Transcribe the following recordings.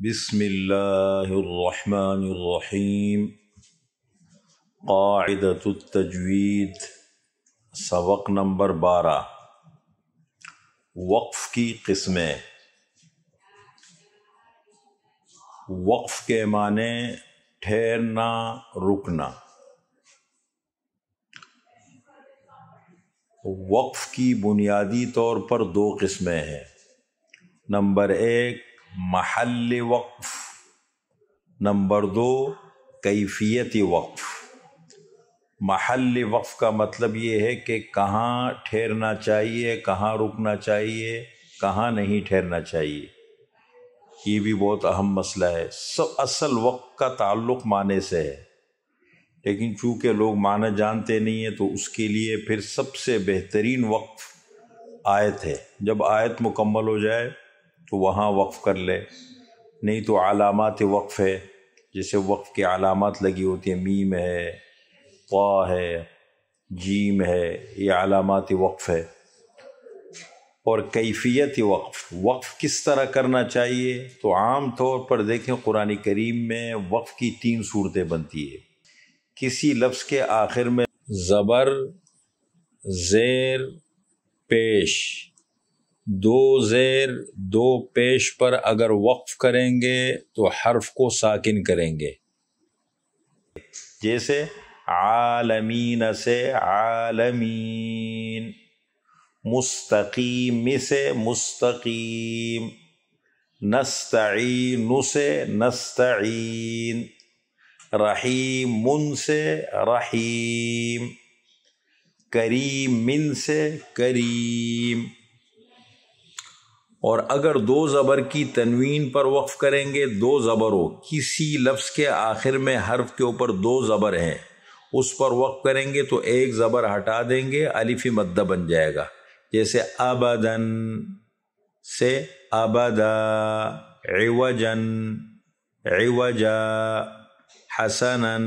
بسم اللہ الرحمن الرحیم۔ قاعدۃ التجوید، سبق نمبر 12۔ وقف کی قسمیں۔ وقف کے معنی ٹھہرنا، رکنا۔ وقف کی بنیادی طور پر دو قسمیں ہیں۔ نمبر 1 محل وقف، نمبر 2 کیفیت وقف۔ محل وقف کا مطلب یہ ہے کہ کہاں ٹھہرنا چاہیے، کہاں رکنا چاہیے، کہاں نہیں ٹھہرنا چاہیے۔ یہ بھی بہت اہم مسئلہ ہے۔ اصل وقف کا تعلق معنی سے ہے، لیکن چونکہ لوگ معنی جانتے نہیں ہیں تو اس کے لیے پھر سب سے بہترین وقف آیت ہے۔ جب آیت مکمل ہو جائے تو وہاں وقف کر لے، نہیں تو علامات وقف ہے، جیسے وقف کی علامات لگی ہوتی ہیں، میم ہے، طا ہے، جیم ہے، یہ علامات وقف ہے۔ اور کیفیت وقف، وقف کس طرح کرنا چاہیے تو عام طور پر دیکھیں قرآن کریم میں وقف کی 3 صورتیں بنتی ہے۔ کسی لفظ کے آخر میں زبر، زیر، پیش، 2 زیر 2 پیش پر اگر وقف کریں گے تو حرف کو ساکن کریں گے، جیسے عالمین سے عالمین، مستقیم سے مستقیم، نستعین سے نستعین، رحیم سے رحیم، کریم من سے کریم۔ اور اگر 2 زبر کی تنوین پر وقف کریں گے، 2 زبر ہو، کسی لفظ کے آخر میں حرف کے اوپر 2 زبر ہیں، اس پر وقف کریں گے تو 1 زبر ہٹا دیں گے، الف مدہ بن جائے گا، جیسے ابدن سے ابدا، عوجن عوجا، حسنن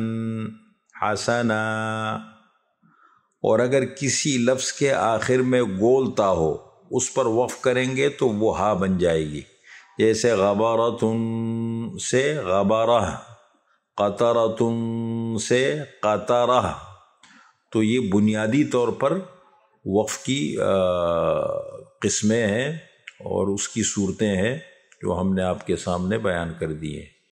حسنا۔ اور اگر کسی لفظ کے آخر میں گولتا ہو، اس پر وقف کریں گے تو وہ ہا بن جائے گی، جیسے غبرتن سے غبرہ، قطرتن سے قطرہ۔ تو یہ بنیادی طور پر وقف کی قسمیں ہیں اور اس کی صورتیں ہیں جو ہم نے آپ کے سامنے بیان کر دی ہیں۔